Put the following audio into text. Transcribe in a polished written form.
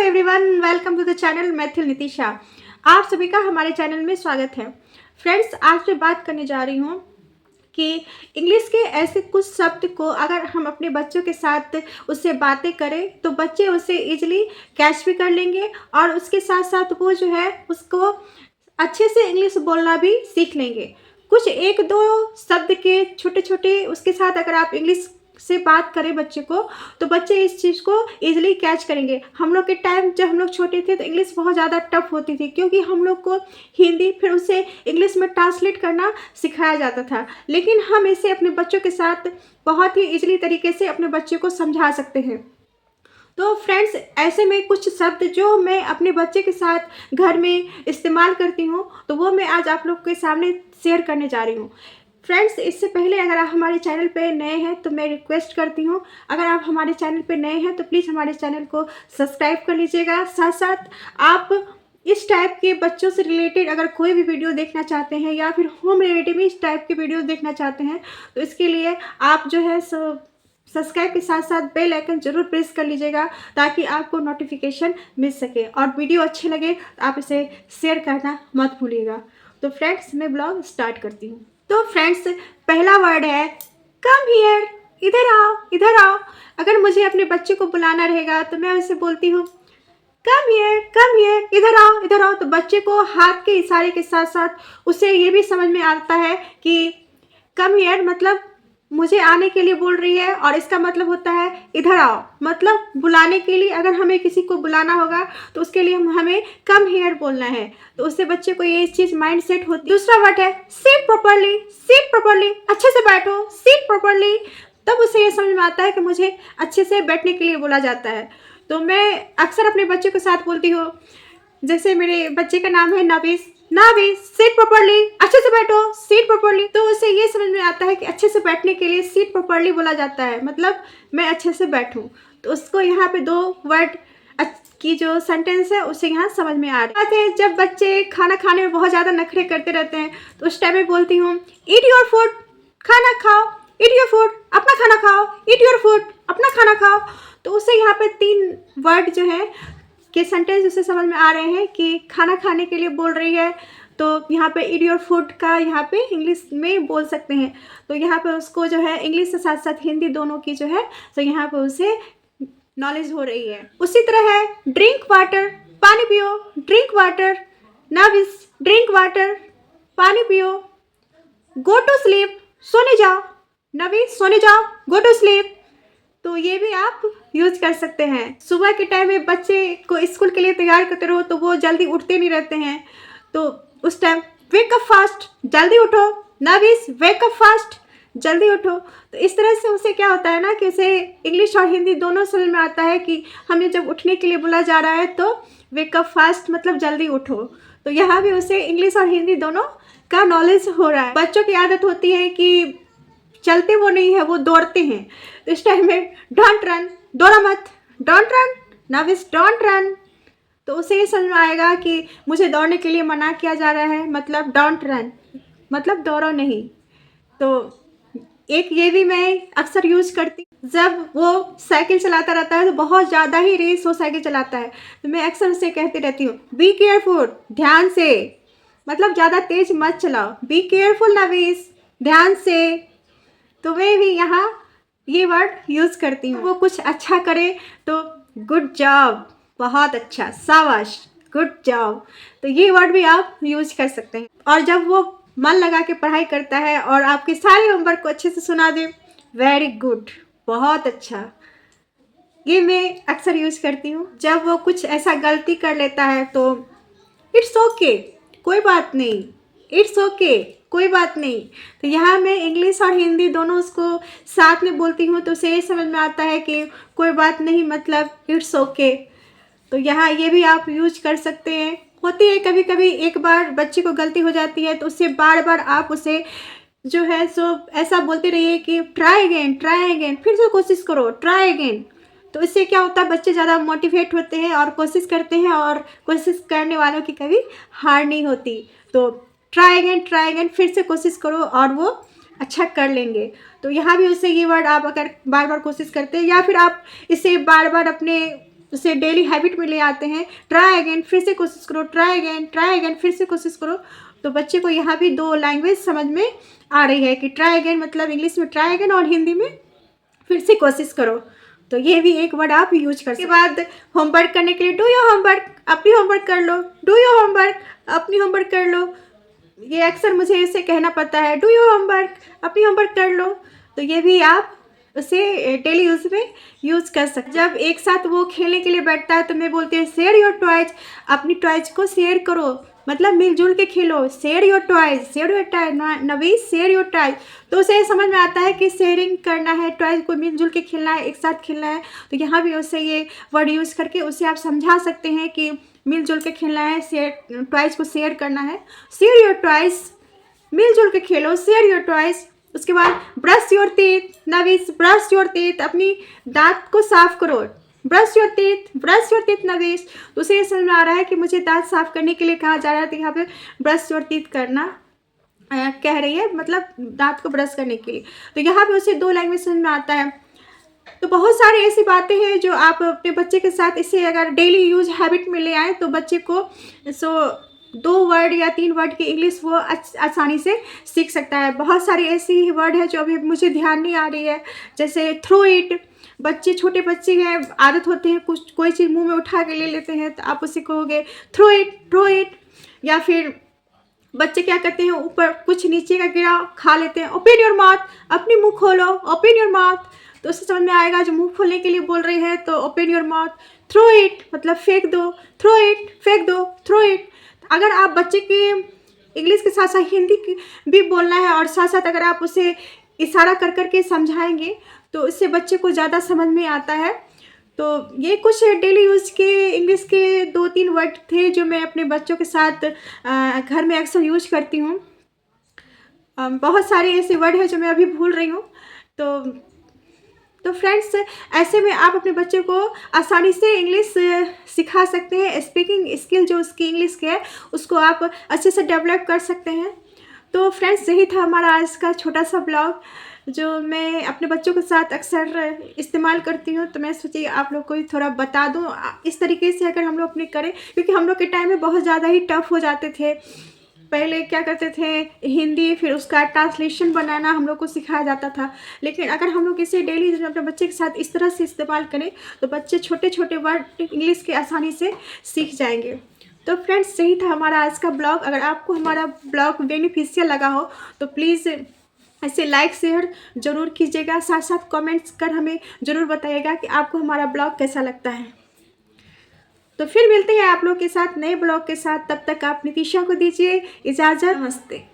Everyone, welcome to the channel Maithil Nitisha. आप सभी का हमारे चैनल में स्वागत है। फ्रेंड्स, आज मैं बात करने जा रही हूँ कि इंग्लिश के ऐसे कुछ शब्द को अगर हम अपने बच्चों के साथ उससे बातें करें तो बच्चे उसे इजीली कैच भी कर लेंगे और उसके साथ साथ वो जो है उसको अच्छे से इंग्लिश बोलना भी सीख लेंगे। कुछ एक दो शब्द के छोटे छोटे उसके साथ अगर आप इंग्लिश से बात करें बच्चे को तो बच्चे इस चीज़ को इजीली कैच करेंगे। हम लोग के टाइम जब हम लोग छोटे थे तो इंग्लिश बहुत ज़्यादा टफ होती थी, क्योंकि हम लोग को हिंदी फिर उसे इंग्लिश में ट्रांसलेट करना सिखाया जाता था। लेकिन हम इसे अपने बच्चों के साथ बहुत ही इजीली तरीके से अपने बच्चे को समझा सकते हैं। तो फ्रेंड्स, ऐसे में कुछ शब्द जो मैं अपने बच्चे के साथ घर में इस्तेमाल करती हूँ तो वो मैं आज आप लोग के सामने शेयर करने जा रही हूँ। फ्रेंड्स, इससे पहले अगर आप हमारे चैनल पे नए हैं तो मैं रिक्वेस्ट करती हूँ, अगर आप हमारे चैनल पे नए हैं तो प्लीज़ हमारे चैनल को सब्सक्राइब कर लीजिएगा। साथ साथ आप इस टाइप के बच्चों से रिलेटेड अगर कोई भी वीडियो देखना चाहते हैं या फिर होम रिलेटेड इस टाइप के वीडियो देखना चाहते हैं तो इसके लिए आप जो है सब्सक्राइब के साथ साथ बेल आइकन जरूर प्रेस कर लीजिएगा ताकि आपको नोटिफिकेशन मिल सके, और वीडियो अच्छे लगे तो आप इसे शेयर करना मत भूलिएगा। तो फ्रेंड्स, मैं ब्लॉग स्टार्ट करती हूँ। तो फ्रेंड्स, पहला वर्ड है कम हियर, इधर आओ इधर आओ। अगर मुझे अपने बच्चे को बुलाना रहेगा तो मैं उसे बोलती हूँ कम हियर, इधर आओ। तो बच्चे को हाथ के इशारे के साथ साथ उसे ये भी समझ में आता है कि कम हियर मतलब मुझे आने के लिए बोल रही है, और इसका मतलब होता है इधर आओ, मतलब बुलाने के लिए। अगर हमें किसी को बुलाना होगा तो उसके लिए हमें कम हियर बोलना है, तो उससे बच्चे को ये चीज़ माइंड सेट होती है। दूसरा वर्ड है सीट प्रॉपर्ली, अच्छे से बैठो, सीट प्रॉपर्ली। तब उसे ये समझ में आता है कि मुझे अच्छे से बैठने के लिए बोला जाता है। तो मैं अक्सर अपने बच्चे के साथ बोलती हूँ, जैसे मेरे बच्चे का नाम है नाविस, सीट प्रॉपर्ली, अच्छे से बैठो, सीट प्रॉपर्ली। तो उसे ये समझ में आता है कि अच्छे से बैठने के लिए सीट प्रॉपर्ली बोला जाता है, मतलब मैं अच्छे से बैठूं। तो उसको यहाँ पे दो वर्ड की जो सेंटेंस है उसे यहाँ समझ में आ रहा है। जब बच्चे खाना खाने में बहुत ज़्यादा नखरे करते रहते हैं तो उस टाइम में बोलती हूँ ईट योर फूड, खाना खाओ, ईट योर फूड, अपना खाना खाओ, ईट योर फूड, अपना खाना खाओ। तो उसे यहाँ पे 3 वर्ड जो है के सेंटेंस उसे समझ में आ रहे हैं कि खाना खाने के लिए बोल रही है, तो यहाँ पे ईट योर फूड का यहाँ पे इंग्लिश में बोल सकते हैं। तो यहाँ पे उसको जो है इंग्लिश के साथ साथ हिंदी दोनों की जो है तो यहाँ पे उसे नॉलेज हो रही है। उसी तरह है ड्रिंक वाटर, पानी पियो, drink water, Navis drink water, पानी पियो। गो टू स्लीप, सोने जाओ, नाविस सोने जाओ, गो टू स्लीप। तो ये भी आप यूज कर सकते हैं। सुबह के टाइम में बच्चे को स्कूल के लिए तैयार करते रहो तो वो जल्दी उठते नहीं रहते हैं, तो उस टाइम वेक अप फास्ट, जल्दी उठो, नाविस वेक अप फास्ट, जल्दी उठो। तो इस तरह से उसे क्या होता है ना कि उसे इंग्लिश और हिंदी दोनों समझ में आता है कि हमें जब उठने के लिए बोला जा रहा है तो वेक अप फास्ट मतलब जल्दी उठो। तो यहाँ भी उसे इंग्लिश और हिंदी दोनों का नॉलेज हो रहा है। बच्चों की आदत होती है कि चलते वो नहीं है, वो दौड़ते हैं। तो इस टाइम में डोंट रन, दौड़ा मत, don't run, Navis don't run. तो उसे ये समझ में आएगा कि मुझे दौड़ने के लिए मना किया जा रहा है, मतलब डोंट रन, मतलब दौड़ो नहीं। तो एक ये भी मैं अक्सर यूज करती, जब वो साइकिल चलाता रहता है तो बहुत ज़्यादा ही रेस वो साइकिल चलाता है, तो मैं अक्सर उसे कहती रहती हूँ बी केयरफुल, ध्यान से, मतलब ज़्यादा तेज मत चलाओ, बी केयरफुल नाविस, ध्यान से। तो मैं भी यहाँ ये वर्ड यूज़ करती हूँ। वो कुछ अच्छा करे तो गुड जॉब, बहुत अच्छा, शाबाश, गुड जॉब। तो ये वर्ड भी आप यूज कर सकते हैं। और जब वो मन लगा के पढ़ाई करता है और आपके सारे होमवर्क को अच्छे से सुना दे, वेरी गुड, बहुत अच्छा, ये मैं अक्सर यूज करती हूँ। जब वो कुछ ऐसा गलती कर लेता है तो इट्स ओके, कोई बात नहीं, इट्स ओके, कोई बात नहीं। तो यहाँ मैं इंग्लिश और हिंदी दोनों उसको साथ में बोलती हूँ तो उसे ये समझ में आता है कि कोई बात नहीं मतलब इट्स ओके। तो यहाँ ये भी आप यूज कर सकते हैं। होती है कभी कभी एक बार बच्चे को गलती हो जाती है तो उससे बार बार आप उसे जो है सो ऐसा बोलते रहिए कि ट्राई अगेन, फिर से कोशिश करो, ट्राई अगेन। तो इससे क्या होता है, बच्चे ज़्यादा मोटिवेट होते हैं और कोशिश करते हैं, और कोशिश करने वालों की कभी हार नहीं होती। तो ट्राई अगेन, फिर से कोशिश करो और वो अच्छा कर लेंगे। तो यहाँ भी उससे ये वर्ड आप अगर बार बार कोशिश करते हैं या फिर आप इसे बार बार अपने उसे डेली हैबिट में ले आते हैं, ट्राई अगेन, फिर से कोशिश करो, ट्राई अगेन, फिर से कोशिश करो, तो बच्चे को यहाँ भी 2 लैंग्वेज समझ में आ रही है कि ट्राई अगेन मतलब इंग्लिश में ट्राई अगेन और हिंदी में फिर से कोशिश करो। तो ये भी एक वर्ड आप यूज कर सकते। उसके बाद होमवर्क करने के लिए डू योर होमवर्क, अपनी होमवर्क कर लो, डू योर होमवर्क, अपनी होमवर्क कर लो। ये अक्सर मुझे इसे कहना पड़ता है, डू योर होमवर्क, अपनी होमवर्क कर लो। तो ये भी आप उसे डेली यूज में यूज कर सकते। जब एक साथ वो खेलने के लिए बैठता है तो मैं बोलती हूँ शेयर योर टॉयज, अपनी टॉयज को शेयर करो, मतलब मिलजुल के खेलो। Share your toys, share your toys, Navees share your toys. तो उसे समझ में आता है कि शेयरिंग करना है, टॉयज को मिलजुल के खेलना है, एक साथ खेलना है। तो यहाँ भी उसे ये वर्ड यूज़ करके उसे आप समझा सकते हैं कि मिलजुल के खेलना है, शेयर टॉयज को शेयर करना है। शेयर योर टॉयज, मिलजुल के खेलो, शेयर योर टॉयज। उसके बाद brush your teeth, Navees brush your teeth, अपनी दांत को साफ करो, ब्रश योर टीथ नवीस। तो उसे ये समझ में आ रहा है कि मुझे दांत साफ करने के लिए कहा जा रहा है, तो यहाँ पे ब्रश योर टीथ करना कह रही है, मतलब दांत को ब्रश करने के लिए। तो यहाँ पे उसे 2 लैंग्वेज समझ में आता है। तो बहुत सारी ऐसी बातें हैं जो आप अपने बच्चे के साथ इसे अगर डेली यूज हैबिट में ले आए तो बच्चे को 2 वर्ड या 3 वर्ड की इंग्लिश वो आसानी से सीख सकता है। बहुत सारी ऐसी वर्ड है जो अभी मुझे ध्यान नहीं आ रही है, जैसे थ्रो इट। बच्चे, छोटे बच्चे हैं, आदत होते हैं कुछ कोई चीज़ मुंह में उठा के ले लेते हैं, तो आप उसे कहोगे थ्रो इट। या फिर बच्चे क्या करते हैं, ऊपर कुछ नीचे का गिरा खा लेते हैं, ओपन योर माउथ, अपनी मुंह खोलो, ओपन योर माउथ। तो उससे समझ में आएगा जो मुंह खोलने के लिए बोल रहे हैं, तो open your mouth. Throw it मतलब फेंक दो, थ्रो इट फेंक दो, थ्रो इट। अगर आप बच्चे के इंग्लिश के साथ साथ हिंदी भी बोलना है और साथ साथ अगर आप उसे इशारा कर करके समझाएंगे तो इससे बच्चे को ज़्यादा समझ में आता है। तो ये कुछ डेली यूज़ के इंग्लिश के 2-3 वर्ड थे जो मैं अपने बच्चों के साथ घर में अक्सर यूज करती हूँ। बहुत सारे ऐसे वर्ड हैं जो मैं अभी भूल रही हूँ। तो फ्रेंड्स, ऐसे में आप अपने बच्चे को आसानी से इंग्लिश सिखा सकते हैं। स्पीकिंग स्किल जो उसकी इंग्लिश की है उसको आप अच्छे से डेवलप कर सकते हैं। तो फ्रेंड्स, यही था हमारा आज का छोटा सा ब्लॉग जो मैं अपने बच्चों के साथ अक्सर इस्तेमाल करती हूँ। तो मैं सोची आप लोग को भी थोड़ा बता दूँ। इस तरीके से अगर हम लोग अपने करें, क्योंकि हम लोग के टाइम में बहुत ज़्यादा ही टफ हो जाते थे। पहले क्या करते थे, हिंदी फिर उसका ट्रांसलेशन बनाना हम लोग को सिखाया जाता था। लेकिन अगर हम लोग इसे डेली अपने बच्चे के साथ इस तरह से इस्तेमाल करें तो बच्चे छोटे छोटे वर्ड इंग्लिश के आसानी से सीख जाएंगे। तो फ्रेंड्स, यही था हमारा आज का ब्लॉग। अगर आपको हमारा ब्लॉग बेनिफिशियल लगा हो तो प्लीज़ ऐसे लाइक शेयर ज़रूर कीजिएगा। साथ साथ कमेंट्स कर हमें ज़रूर बताइएगा कि आपको हमारा ब्लॉग कैसा लगता है। तो फिर मिलते हैं आप लोग के साथ नए ब्लॉग के साथ। तब तक आप नितिशा को दीजिए इजाज़त। नमस्ते।